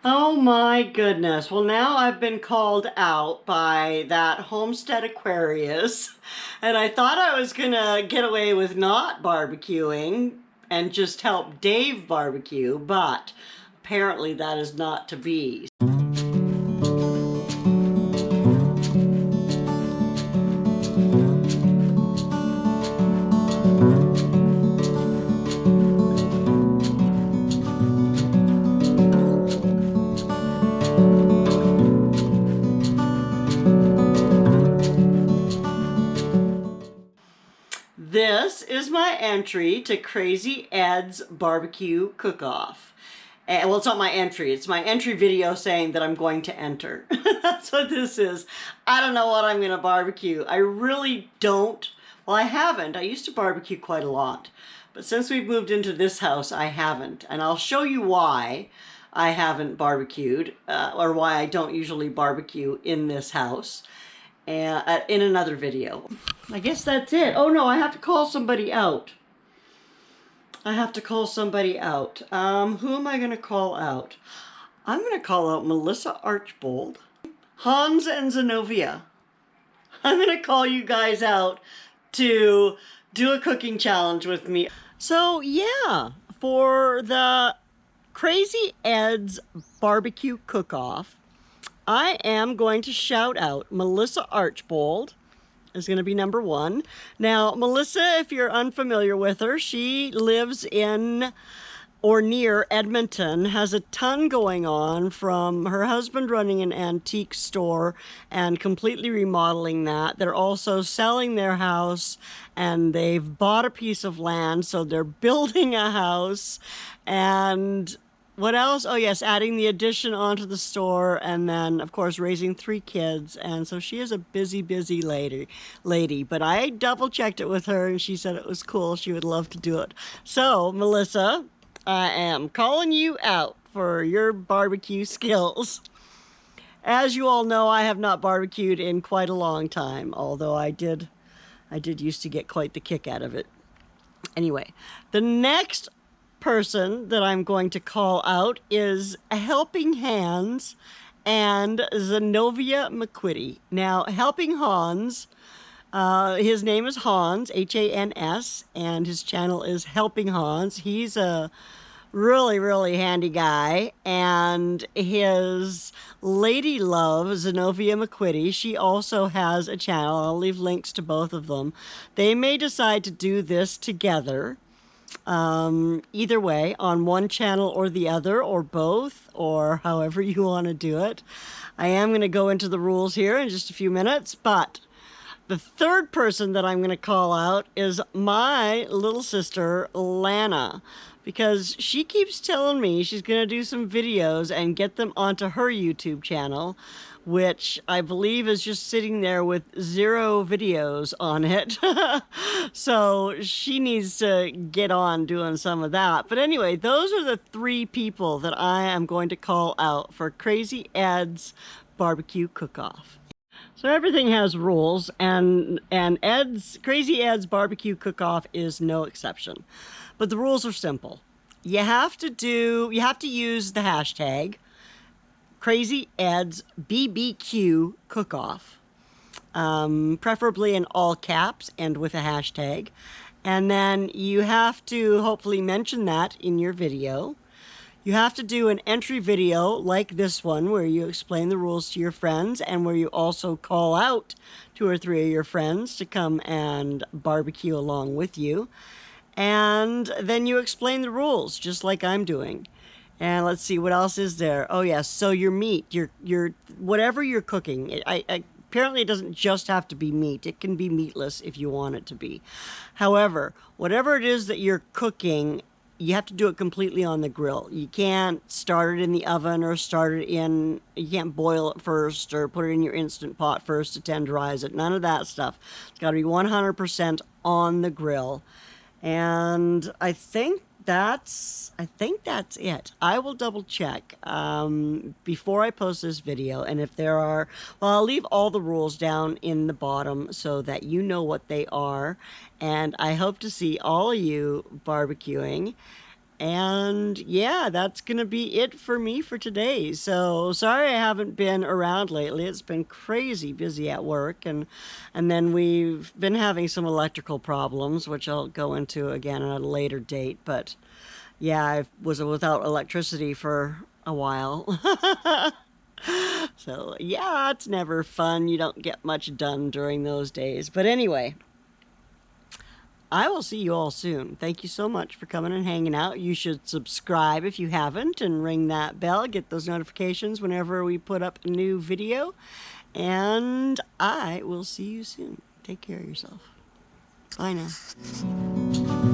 Oh my goodness. Well, now I've been called out by that Homestead Aquarius, and I thought I was gonna get away with not barbecuing and just help Dave barbecue, but apparently that is not to be. This is my entry to Crazy Ed's BBQ Cook-Off. Well, it's not my entry. It's my entry video saying that I'm going to enter. That's what this is. I don't know what I'm going to barbecue. I really don't. Well, I haven't. I used to barbecue quite a lot. But since we've moved into this house, I haven't. And I'll show you why I haven't barbecued, or why I don't usually barbecue in this house, in another video. I guess that's it. Oh no, I have to call somebody out. I have to call somebody out. Who am I going to call out? I'm going to call out Melissa Archbold, Hans and Zenobia. I'm going to call you guys out to do a cooking challenge with me. So yeah, for the Crazy Ed's Barbecue Cook-Off, I am going to shout out Melissa Archbold is going to be number one. Now, Melissa, if you're unfamiliar with her, she lives in or near Edmonton, has a ton going on, from her husband running an antique store and completely remodeling that. They're also selling their house, and they've bought a piece of land, so they're building a house. And what else? Oh yes, adding the addition onto the store, and then of course raising 3 kids. And so she is a busy lady. But I double checked it with her, and she said it was cool. She would love to do it. So Melissa, I am calling you out for your barbecue skills. As you all know, I have not barbecued in quite a long time, although I did used to get quite the kick out of it. Anyway, the next person that I'm going to call out is Helping Hands and Zenobia McQuitty. Now, Helping Hans, his name is Hans, H-A-N-S, and his channel is Helping Hans. He's a really handy guy, and his lady love, Zenobia McQuitty, she also has a channel. I'll leave links to both of them. They may decide to do this together. Either way, on one channel or the other, or both, or however you want to do it. I am going to go into the rules here in just a few minutes, but the third person that I'm going to call out is my little sister, Lana, because she keeps telling me she's going to do some videos and get them onto her YouTube channel, which I believe is just sitting there with 0 videos on it. So she needs to get on doing some of that. But anyway, those are the 3 people that I am going to call out for Crazy Ed's Barbecue Cook-Off. So everything has rules, and Crazy Ed's Barbecue Cook-Off is no exception. But the rules are simple. You have to use the hashtag Crazy Ed's BBQ Cook-Off, preferably in all caps and with a hashtag. And then you have to hopefully mention that in your video. You have to do an entry video like this one, where you explain the rules to your friends, and where you also call out 2 or 3 of your friends to come and barbecue along with you. And then you explain the rules, just like I'm doing. And let's see, what else is there? Oh yes, so your meat, your whatever you're cooking. Apparently it doesn't just have to be meat. It can be meatless if you want it to be. However, whatever it is that you're cooking, you have to do it completely on the grill. You can't start it in the oven, or you can't boil it first, or put it in your Instant Pot first to tenderize it. None of that stuff. It's got to be 100% on the grill. And I think that's it. I will double check before I post this video, and if there are, well, I'll leave all the rules down in the bottom so that you know what they are. And I hope to see all of you barbecuing. And yeah, that's going to be it for me for today. So sorry I haven't been around lately. It's been crazy busy at work. And then we've been having some electrical problems, which I'll go into again at a later date. But yeah, I was without electricity for a while. So yeah, it's never fun. You don't get much done during those days. But anyway, I will see you all soon. Thank you so much for coming and hanging out. You should subscribe if you haven't and ring that bell. Get those notifications whenever we put up a new video. And I will see you soon. Take care of yourself. Bye now.